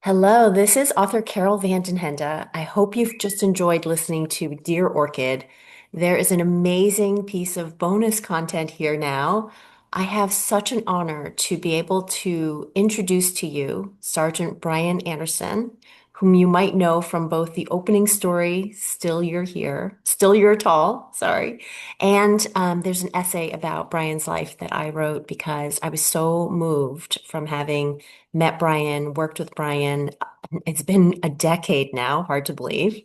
Hello, this is author Carol Van Den Hende. I hope you've just enjoyed listening to Dear Orchid. There is an amazing piece of bonus content here now. I have such an honor to be able to introduce to you Sgt Bryan Anderson, whom you might know from both the opening story, Still You're Here, Still You're Tall, sorry, and there's an essay about Brian's life that I wrote because I was so moved from having met Brian, worked with Brian. It's been a decade now, hard to believe.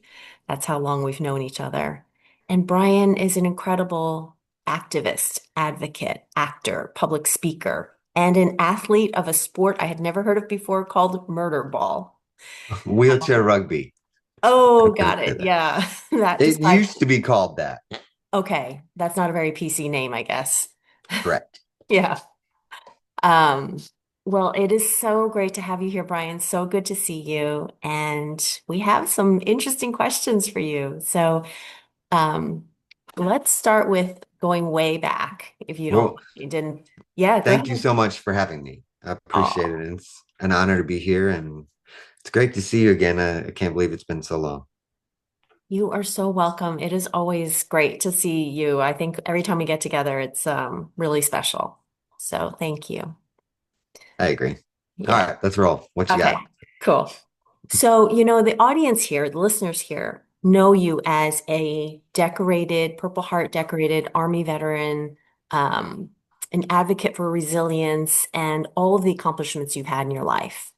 That's how long we've known each other. And Brian is an incredible activist, advocate, actor, public speaker, and an athlete of a sport I had never heard of before called murder ball. Wheelchair rugby. Oh, I'm gonna got say it. that. Yeah. That It describes, used to be called that. okay, that's not a very PC name, I guess. Correct. Yeah. Um, well, it is so great to have you here, Brian. So good to see you. And we have some interesting questions for you. Um, let's start with going way back, if you don't, Well, you didn't, yeah, go thank you ahead. so much for having me. I appreciate it. Oh, And it's an honor to be here, and it's great to see you again. I can't believe it's been so long. you are so welcome. It is always great to see you. I think every time we get together, it's really special. So thank you. I agree. All Yeah. right, let's roll. What you got? Okay, cool. So, the audience here, the listeners here, know you as a decorated, Purple Heart decorated Army veteran, um, an advocate for resilience, and all of the accomplishments you've had in your life.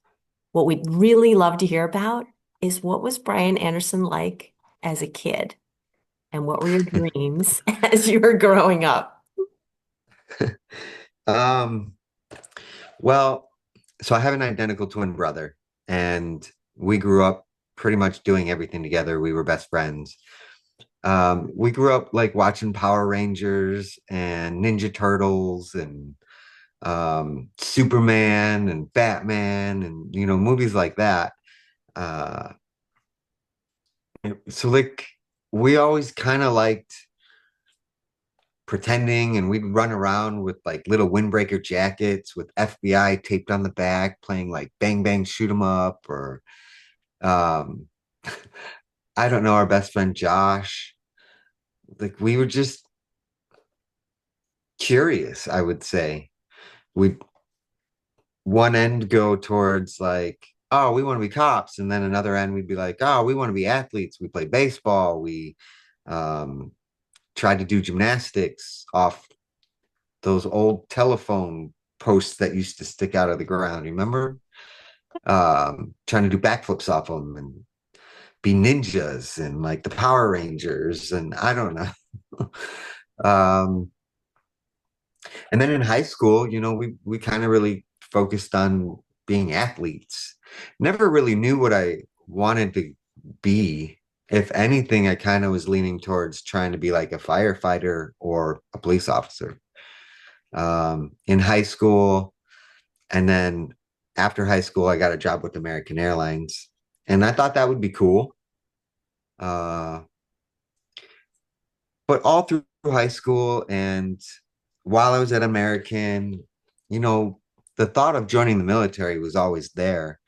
What we'd really love to hear about is what was Brian Anderson like as a kid, and what were your dreams as you were growing up? Um, well, so I have an identical twin brother, and we grew up pretty much doing everything together. We were best friends. We grew up like watching Power Rangers and Ninja Turtles and Superman and Batman and movies like that. Uh, so like we always kind of liked pretending, and we'd run around with like little windbreaker jackets with FBI taped on the back, playing like Bang Bang Shoot 'em Up or um, I don't know, our best friend Josh. Like we were just curious, I would say. We one end go towards like, oh, we want to be cops, and then another end we'd be like, oh, we want to be athletes. We play baseball. We um, tried to do gymnastics off those old telephone posts that used to stick out of the ground. You remember? Trying to do backflips off them and be ninjas and like the Power Rangers, and I don't know. um, and then in high school, we kind of really focused on being athletes. Never really knew what I wanted to be. If anything, I kind of was leaning towards trying to be like a firefighter or a police officer. In high school, and then after high school, I got a job with American Airlines, and I thought that would be cool. Uh, but all through high school and while I was at American, you know, the thought of joining the military was always there.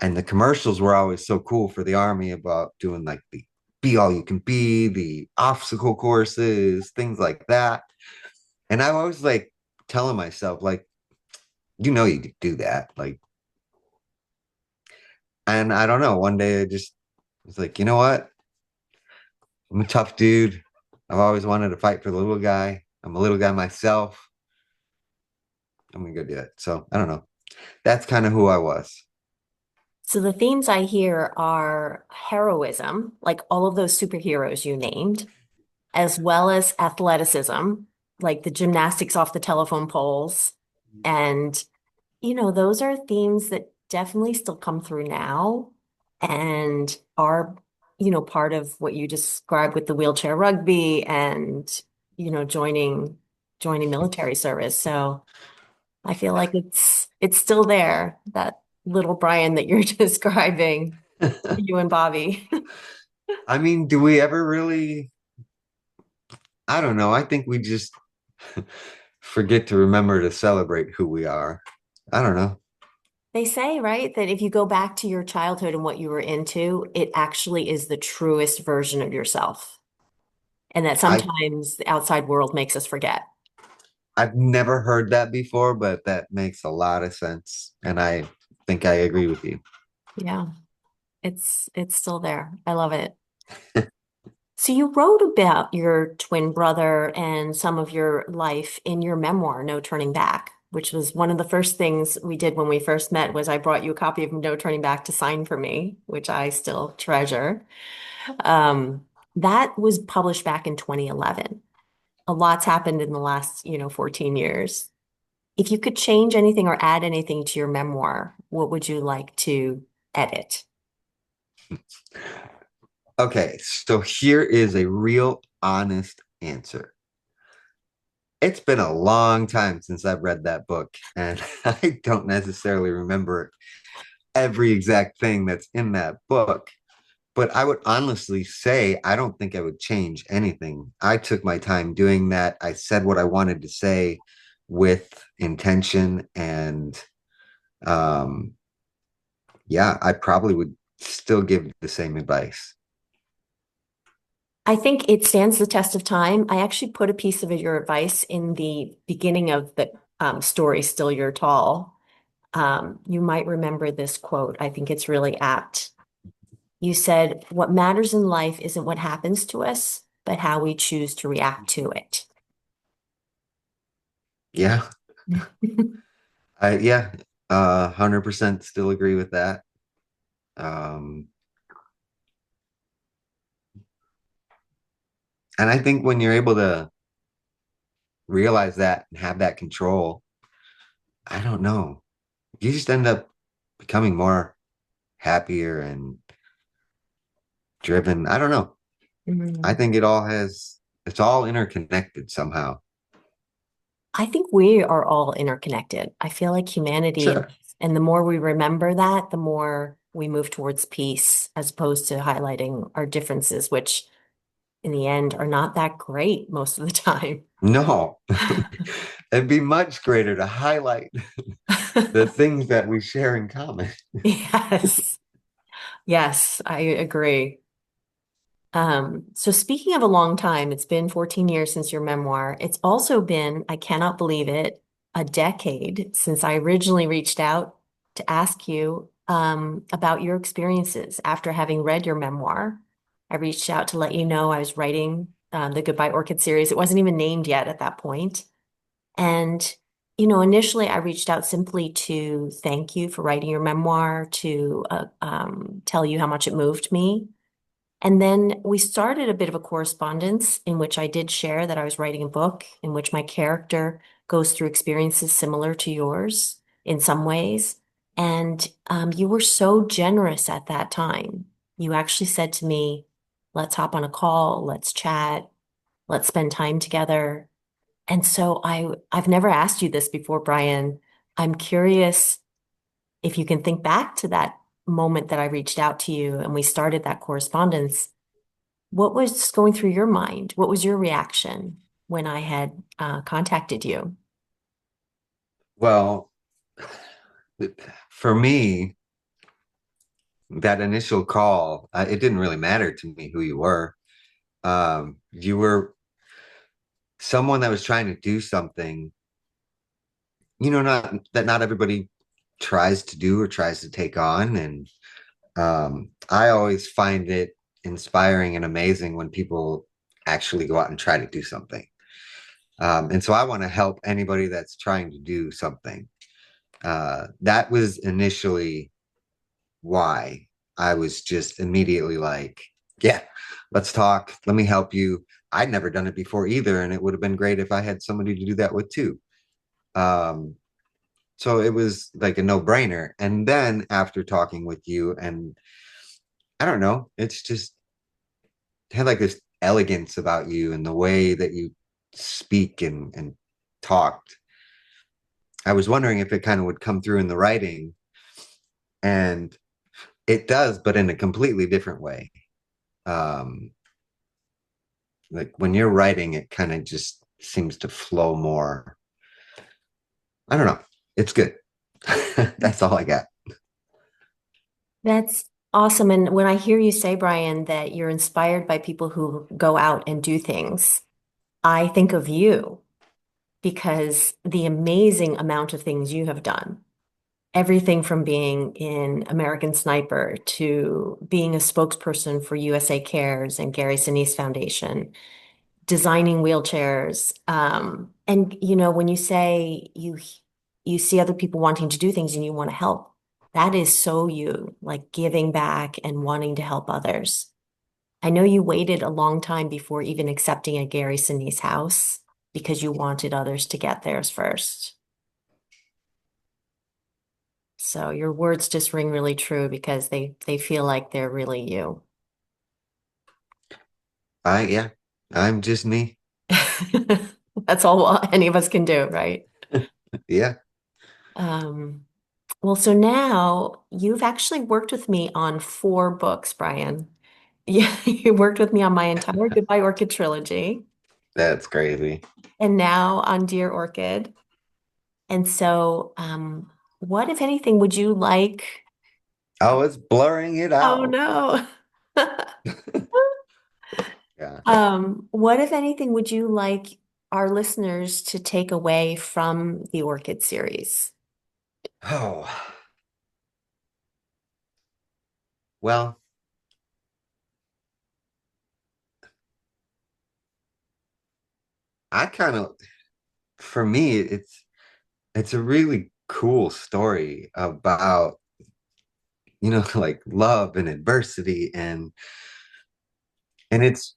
And the commercials were always so cool for the Army about doing like the be all you can be, the obstacle courses, things like that. And I always like telling myself, like, you could do that. Like, and I don't know, one day I just was like, you know what? I'm a tough dude. I've always wanted to fight for the little guy. I'm a little guy myself. I'm gonna go do it. So I don't know. That's kind of who I was. So the themes I hear are heroism, like all of those superheroes you named, as well as athleticism, like the gymnastics off the telephone poles. And, those are themes that definitely still come through now and are, part of what you described with the wheelchair rugby and, joining military service. So I feel like it's still there, that little Brian that you're describing, you and Bobby. I mean, do we ever really? I don't know. I think we just forget to remember to celebrate who we are. I don't know. They say, right, that if you go back to your childhood and what you were into, it actually is the truest version of yourself. And that I sometimes the outside world makes us forget. I've never heard that before, but that makes a lot of sense, and I think I agree with you. Yeah, it's still there. I love it. So you wrote about your twin brother and some of your life in your memoir, No Turning Back, which was one of the first things we did when we first met was I brought you a copy of No Turning Back to sign for me, which I still treasure. Um, that was published back in 2011. A lot's happened in the last, 14 years. If you could change anything or add anything to your memoir, what would you like to edit? Okay, so here is a real honest answer. It's been a long time since I've read that book, and I don't necessarily remember every exact thing that's in that book. But I would honestly say I don't think I would change anything. I took my time doing that. I said what I wanted to say with intention, and um, yeah, I probably would still give the same advice. I think it stands the test of time. I actually put a piece of your advice in the beginning of the story, Still You're Tall. You might remember this quote. I think it's really apt. You said, "What matters in life isn't what happens to us, but how we choose to react to it." Yeah, yeah, 100% still agree with that. Um, and I think when you're able to realize that and have that control, I don't know, you just end up becoming more happier and driven. I don't know. I Mhm. think it's all interconnected somehow. I think we are all interconnected. I feel like humanity, Sure. and the more we remember that, the more we move towards peace, as opposed to highlighting our differences, which in the end are not that great most of the time. No, it'd be much greater to highlight the things that we share in common. Yes. Yes, I agree. So speaking of a long time, it's been 14 years since your memoir. It's also been, I cannot believe it, a decade since I originally reached out to ask you about your experiences after having read your memoir. I reached out to let you know I was writing the Goodbye Orchid series. It wasn't even named yet at that point. And, initially I reached out simply to thank you for writing your memoir, to tell you how much it moved me. And then we started a bit of a correspondence in which I did share that I was writing a book in which my character goes through experiences similar to yours in some ways. And you were so generous at that time. You actually said to me, let's hop on a call, let's chat, let's spend time together. And so I've never asked you this before, Brian. I'm curious if you can think back to that moment that I reached out to you and we started that correspondence. What was going through your mind? What was your reaction when I had contacted you? Well, for me, that initial call, it didn't really matter to me who you were. You were someone that was trying to do something, not that not everybody tries to do or tries to take on. And I always find it inspiring and amazing when people actually go out and try to do something. And so I want to help anybody that's trying to do something. That was initially why I was just immediately like, yeah, let's talk. Let me help you. I'd never done it before either. And it would have been great if I had somebody to do that with too. Um, so it was like a no brainer. And then after talking with you, and I don't know, it's just had like this elegance about you and the way that you speak and talked. I was wondering if it kind of would come through in the writing, and it does, but in a completely different way. Um, like when you're writing, it kind of just seems to flow more. I don't know. It's good. That's all I got. That's awesome. And when I hear you say, Brian, that you're inspired by people who go out and do things, I think of you because the amazing amount of things you have done. Everything from being in American Sniper to being a spokesperson for USA Cares and Gary Sinise Foundation, designing wheelchairs. And when you say you see other people wanting to do things and you want to help, that is so you, like giving back and wanting to help others. I know you waited a long time before even accepting a Gary Sinise house because you wanted others to get theirs first. So your words just ring really true because they feel like they're really you. Yeah, I'm just me. That's all any of us can do, right? Yeah, Um, well, so now you've actually worked with me on 4 books, Brian. Yeah, you worked with me on my entire Goodbye Orchid trilogy that's crazy. and now on Dear Orchid. And so, what, if anything, would you like? Oh, it's blurring it Oh out. no. Yeah. What, if anything, would you like our listeners to take away from the Orchid series? Oh, well, I kind of, for me, it's a really cool story about, like love and adversity and it's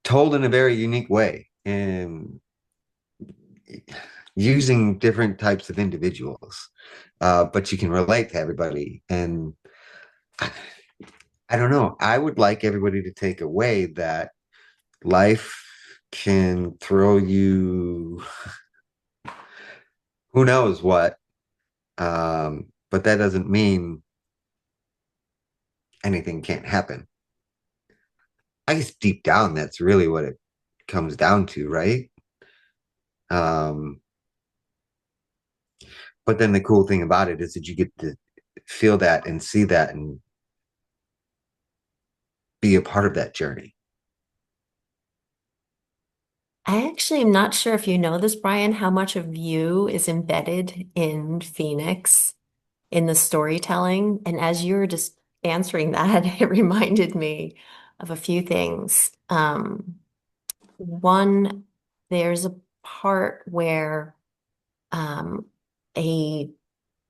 told in a very unique way and using different types of individuals. But you can relate to everybody. And I don't know. I would like everybody to take away that life can throw you who knows what. But that doesn't mean anything can't happen. I guess deep down, that's really what it comes down to, right? Um, but then the cool thing about it is that you get to feel that and see that and be a part of that journey. I actually am not sure if you know this, Brian, how much of you is embedded in Phoenix in the storytelling. And as you were just answering that, it reminded me of a few things. One, there's a part where um, a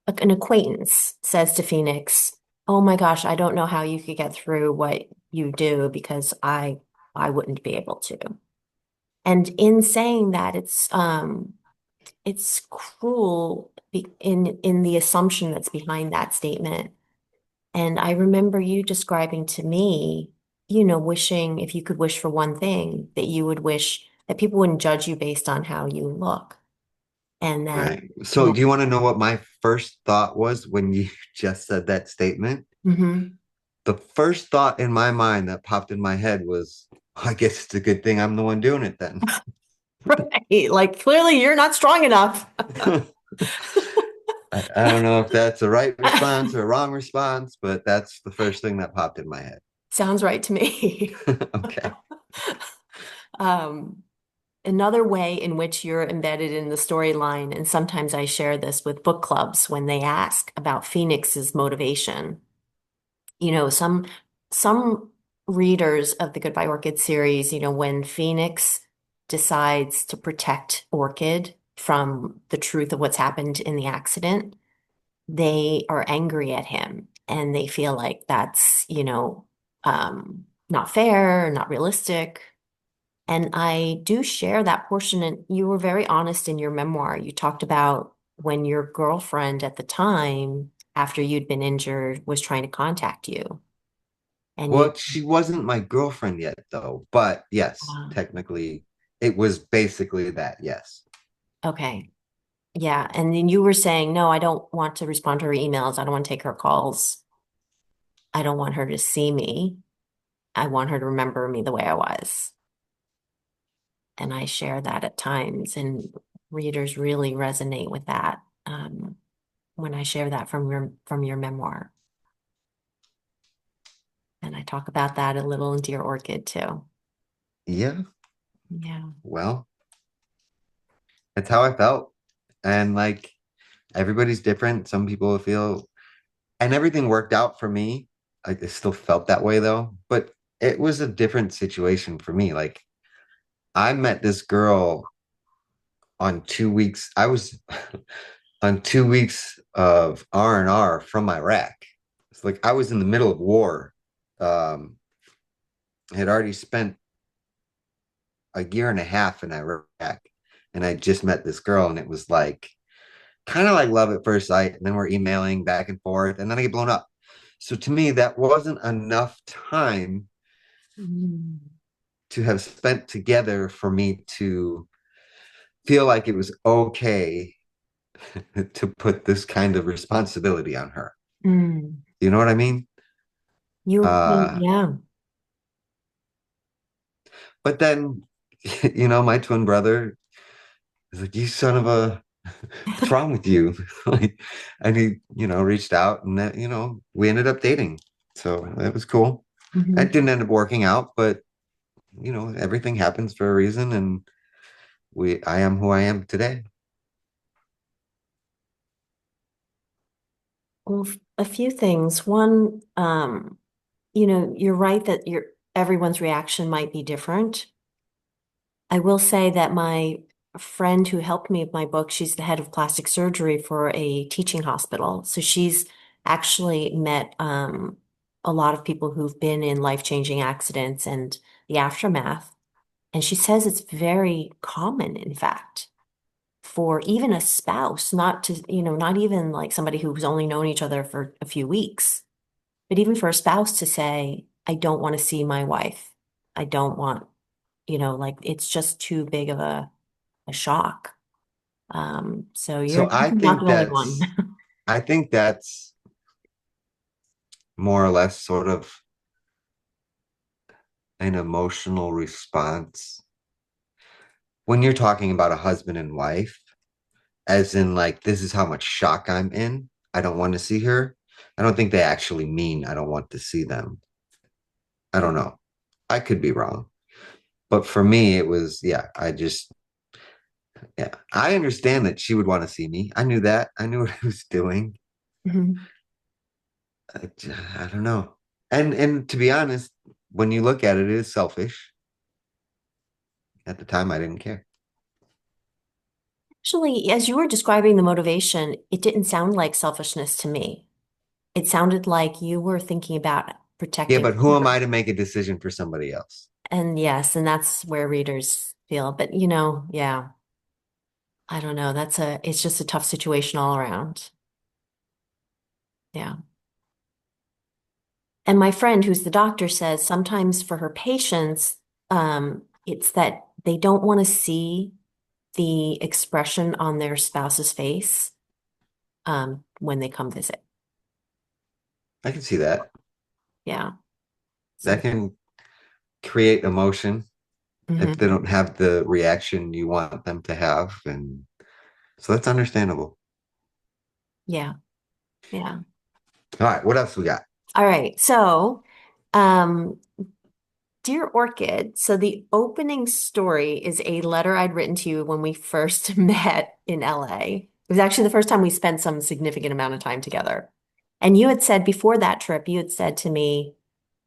an acquaintance says to Phoenix, "Oh my gosh, I don't know how you could get through what you do because I wouldn't be able to." And in saying that, it's cruel in the assumption that's behind that statement. And I remember you describing to me, wishing if you could wish for one thing, that you would wish that people wouldn't judge you based on how you look. And that, Right. So, do you want to know what my first thought was when you just said that statement? Mhm. The first thought in my mind that popped in my head was, I guess it's a good thing I'm the one doing it then. Right. Like clearly you're not strong enough. I don't know if that's a right response or a wrong response, but that's the first thing that popped in my head. Sounds right to me. Okay. Um, Another way in which you're embedded in the storyline, and sometimes I share this with book clubs when they ask about Phoenix's motivation. Some readers of the Goodbye Orchid series, when Phoenix decides to protect Orchid from the truth of what's happened in the accident, they are angry at him and they feel like that's, not fair, not realistic. And I do share that portion. And you were very honest in your memoir. You talked about when your girlfriend at the time, after you'd been injured, was trying to contact you. And you, Well, she wasn't my girlfriend yet, though. But yes, uh, technically, it was basically that. Yes. okay. Yeah. And then you were saying, no, I don't want to respond to her emails. I don't want to take her calls. I don't want her to see me. I want her to remember me the way I was. And I share that at times, and readers really resonate with that. when I share that from your memoir. And I talk about that a little in Dear Orchid too. Yeah, Yeah. well, that's how I felt. And like everybody's different. Some people feel, and everything worked out for me. I still felt that way though, but it was a different situation for me. Like I met this girl on 2 weeks. I was on 2 weeks of R&R from Iraq. It's like I was in the middle of war. Um, had already spent a year and a half in Iraq, and I just met this girl, and it was like kind of like love at first sight. And then we're emailing back and forth, and then I get blown up. So to me, that wasn't enough time Mm. to have spent together for me to feel like it was okay to put this kind of responsibility on her. Mm. You know what I mean? Uh, Yeah. but then, my twin brother is like, "You son of a, what's wrong with you?" Like, and he, reached out, and that, we ended up dating. So that was cool. It Mhm. didn't end up working out, but everything happens for a reason, and I am who I am today. Well, a few things. One, you're right that everyone's reaction might be different. I will say that my friend who helped me with my book, she's the head of plastic surgery for a teaching hospital. So she's actually met a lot of people who've been in life-changing accidents and the aftermath. And she says it's very common, in fact, for even a spouse, not even like somebody who's only known each other for a few weeks, but even for a spouse to say, I don't want to see my wife. I don't want, like it's just too big of a shock. So you're So definitely not the only one. I think that's more or less sort of an emotional response when you're talking about a husband and wife, as in like this is how much shock I'm in. I don't want to see her. I don't think they actually mean I don't want to see them. I don't know. I could be wrong. But for me, it was, yeah, yeah. I understand that she would want to see me. I knew that. I knew what I was doing. Mhm. I, I don't know. And to be honest, when you look at it, it is selfish. At the time, I didn't care. Actually, as you were describing the motivation, it didn't sound like selfishness to me. It sounded like you were thinking about Yeah, protecting but who am her. I to make a decision for somebody else? And yes, and that's where readers feel. But yeah, I don't know. It's just a tough situation all around. Yeah. And my friend, who's the doctor, says sometimes for her patients, it's that they don't want to see the expression on their spouse's face, when they come visit. I can see that. Yeah. That So, can create emotion if they mhm. don't have the reaction you want them to have. And so that's understandable. Yeah. Yeah. All right, what else we got? All right. So, um, Dear Orchid, so the opening story is a letter I'd written to you when we first met in LA. It was actually the first time we spent some significant amount of time together. And you had said before that trip, you had said to me,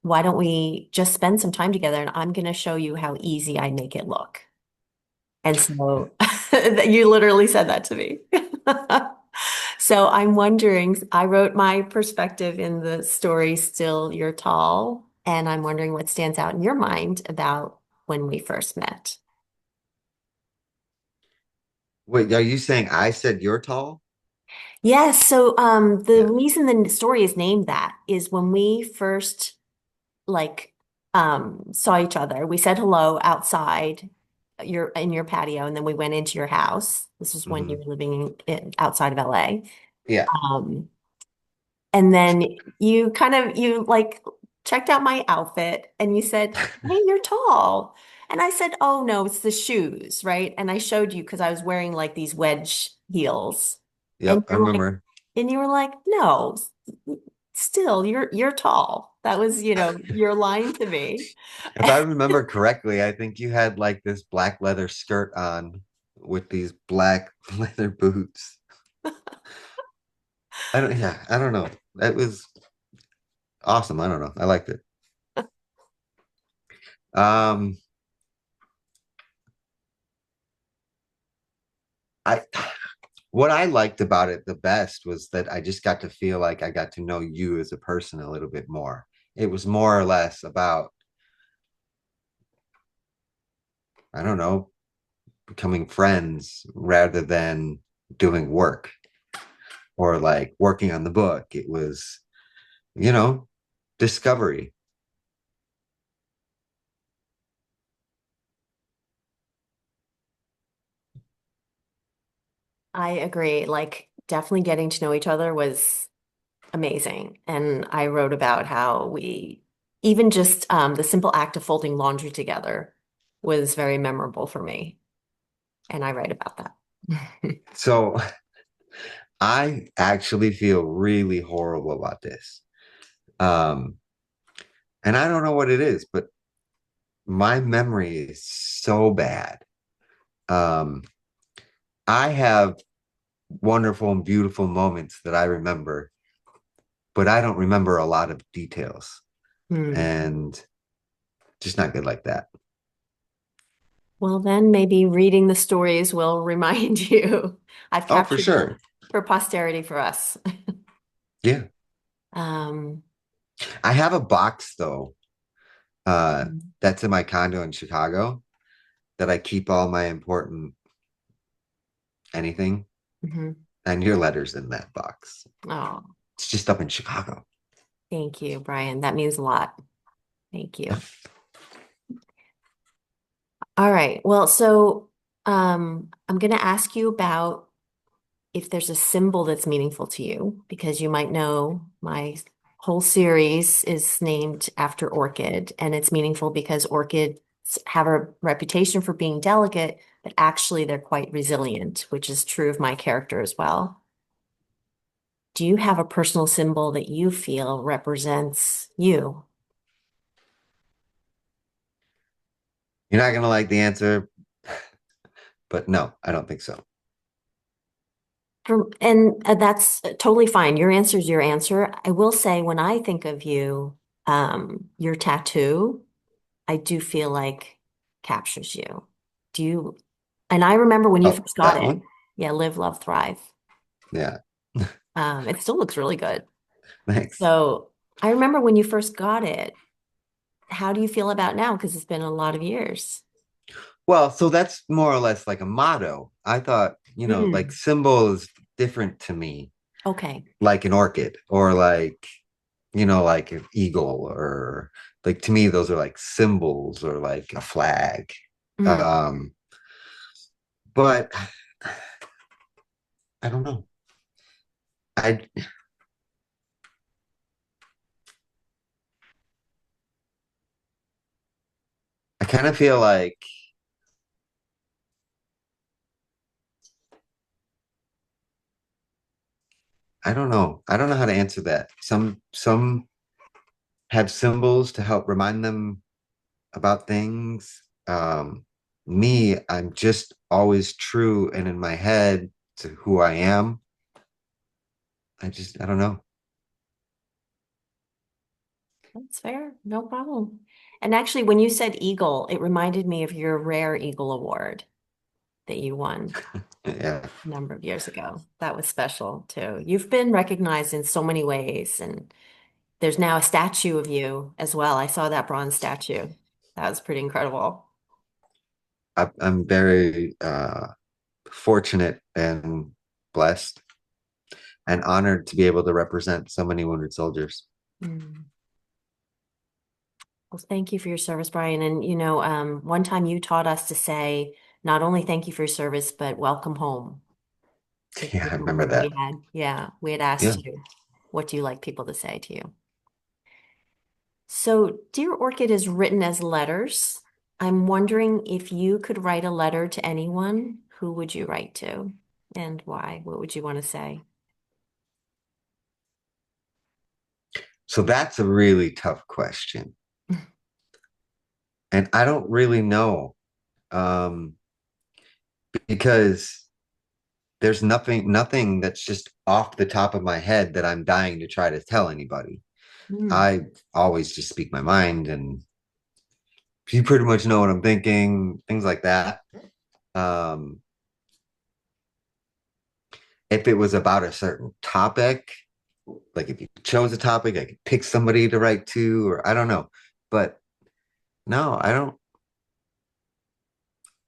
why don't we just spend some time together and I'm going to show you how easy I make it look. And so you literally said that to me. So I'm wondering, I wrote my perspective in the story, Still You're Tall, and I'm wondering what stands out in your mind about when we first met. Wait, are you saying I said you're tall? Yes, so the Yeah. reason the story is named that is when we first like saw each other, we said hello outside your patio, and then we went into your house. This was when you Hmm. were living outside of LA. Yeah. Um, And then you like checked out my outfit and you said, "Hey, you're tall." And I said, "Oh no, it's the shoes, right?" And I showed you because I was wearing like these wedge heels. And Yep, I you're like, remember. And you were like, no, still, you're tall. That was, your line to me. If I remember correctly, I think you had like this black leather skirt on with these black leather boots. I don't know. That was awesome. I don't know. I liked it. Um, I what I liked about it the best was that I just got to feel like I got to know you as a person a little bit more. It was more or less about, I don't know, becoming friends rather than doing work or like working on the book. It was, you know, discovery. I agree. Like, definitely getting to know each other was amazing. And I wrote about how even just the simple act of folding laundry together was very memorable for me. And I write about that. So I actually feel really horrible about this. Um, and I don't know what it is, but my memory is so bad. Um, I have wonderful and beautiful moments that I remember, but I don't remember a lot of details Hmm. and just not good like that. Well, then maybe reading the stories will remind you. I've Oh, for captured them sure. for posterity for us. Yeah. Um, I have a box though, mhm, that's in my condo in Chicago that I keep all my important anything mhm. and your letters in that box. Oh, It's just up in Chicago. thank you, Brian. That means a lot. Thank you. All right. Well, so I'm going to ask you about if there's a symbol that's meaningful to you, because you might know my whole series is named after orchid, and it's meaningful because orchids have a reputation for being delicate, but actually they're quite resilient, which is true of my character as well. Do you have a personal symbol that you feel represents you? You're not gonna like the answer, but no, I don't think so. And that's totally fine. Your answer is your answer. I will say, when I think of you, your tattoo, I do feel like captures you. Do you? And I remember when you Oh, first got that it. one? Yeah, live, love, thrive. Yeah. It still looks really good. Thanks. So I remember when you first got it. How do you feel about now? Because it's been a lot of years. Well, so that's more or less like a motto. I thought, like Mm, symbol is different to me, okay. like an orchid or like, like an eagle or like to me, those are like symbols or like a flag. Mm. Um, but I don't know. I I kind of feel like I don't know. I don't know how to answer that. Some have symbols to help remind them about things. Me, I'm just always true and in my head to who I am. I don't know. That's fair. No problem. And actually, when you said Eagle, it reminded me of your Rare Eagle Award that you won Yeah, a number of years ago. That was special too. You've been recognized in so many ways, and there's now a statue of you as well. I saw that bronze statue. That was pretty incredible. I'm very fortunate and blessed and honored to be able to represent so many wounded soldiers. Mm. Well, thank you for your service, Brian. And one time you taught us to say not only thank you for your service, but welcome home. If Yeah, you I remember remember, that. we had asked Yeah. you, what do you like people to say to you? So, Dear Orchid is written as letters. I'm wondering if you could write a letter to anyone, who would you write to and why? What would you want to say? So that's a really tough question. And I don't really know, um, because there's nothing that's just off the top of my head that I'm dying to try to tell anybody. Mm, I always just speak my mind, and you pretty much know what I'm thinking, things like that. Um, if it was about a certain topic, like if you chose a topic, I could pick somebody to write to, or I don't know. But no, I don't.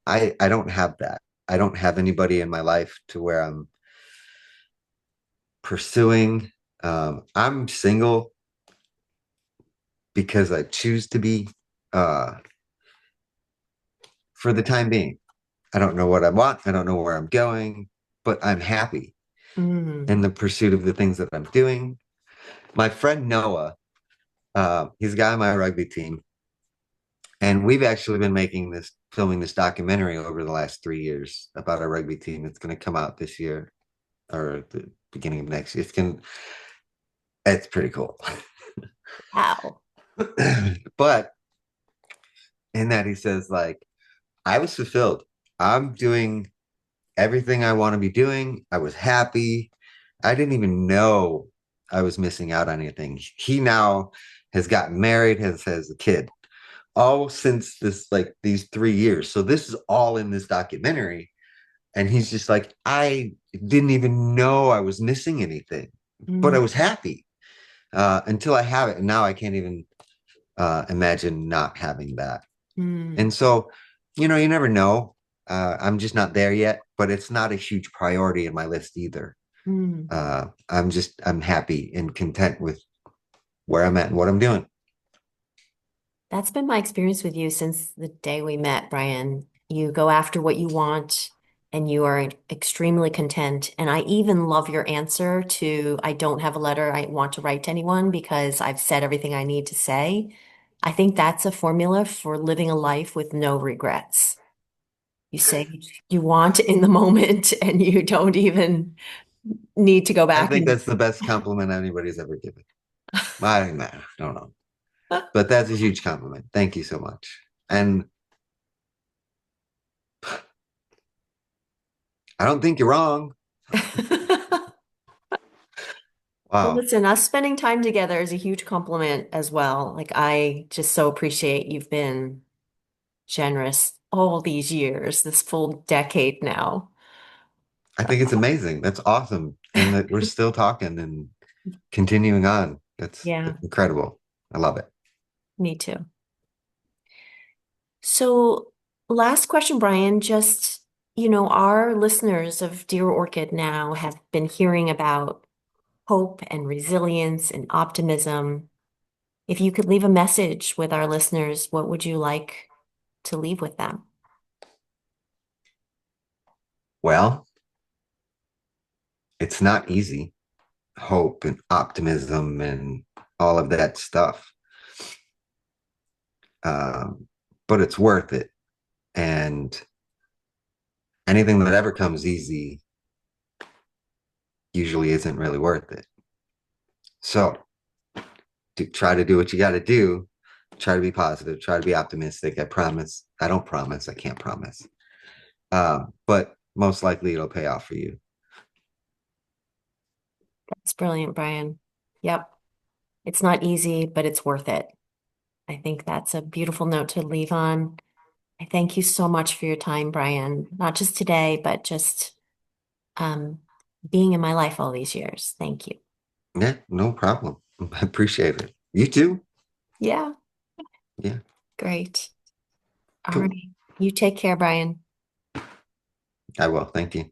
I don't have that. I don't have anybody in my life to where I'm pursuing. I'm single because I choose to be, uh, for the time being. I don't know what I want. I don't know where I'm going, but I'm happy mm. in the pursuit of the things that I'm doing. My friend Noah, he's a guy on my rugby team, and we've actually been filming this documentary over the last 3 years about our rugby team. It's going to come out this year or the beginning of next year. It's pretty cool. Wow. But in that, he says, like, I was fulfilled. I'm doing everything I want to be doing. I was happy. I didn't even know I was missing out on anything. He now has gotten married, has a kid, all since these 3 years. So this is all in this documentary. And he's just like, I didn't even know I was missing anything, but I Mm, was happy until I have it. And now I can't even imagine not having that. mm, And so, you never know. I'm just not there yet, but it's not a huge priority in my list either. mm. I'm happy and content with where I'm at and what I'm doing. That's been my experience with you since the day we met, Brian. You go after what you want and you are extremely content. And I even love your answer to I don't have a letter I want to write to anyone because I've said everything I need to say. I think that's a formula for living a life with no regrets. You say what you want in the moment and you don't even need to go I back think and that's the best compliment anybody's ever given. I don't know, but that's a huge compliment. Thank you so much. And I don't think you're wrong. Well, Wow. listen, us spending time together is a huge compliment as well. Like, I just so appreciate you've been generous all these years, this full decade now. I think it's amazing. That's awesome. And that we're still talking and continuing on. Yeah, That's incredible. I love it. me too. So, last question, Brian, just, our listeners of Dear Orchid now have been hearing about hope and resilience and optimism. If you could leave a message with our listeners, what would you like to leave with them? Well, it's not easy. Hope and optimism and all of that stuff. Um, but it's worth it. And anything that ever comes easy usually isn't really worth it. So try to do what you got to do. Try to be positive. Try to be optimistic. I promise. I don't promise. I can't promise. But most likely it'll pay off for you. That's brilliant, Brian. Yep. It's not easy, but it's worth it. I think that's a beautiful note to leave on. I thank you so much for your time, Brian, not just today, but just um, being in my life all these years. Thank you. Yeah, no problem. I appreciate it. You too. Yeah, Yeah, great. All cool. right. You take care, Brian. I will. Thank you.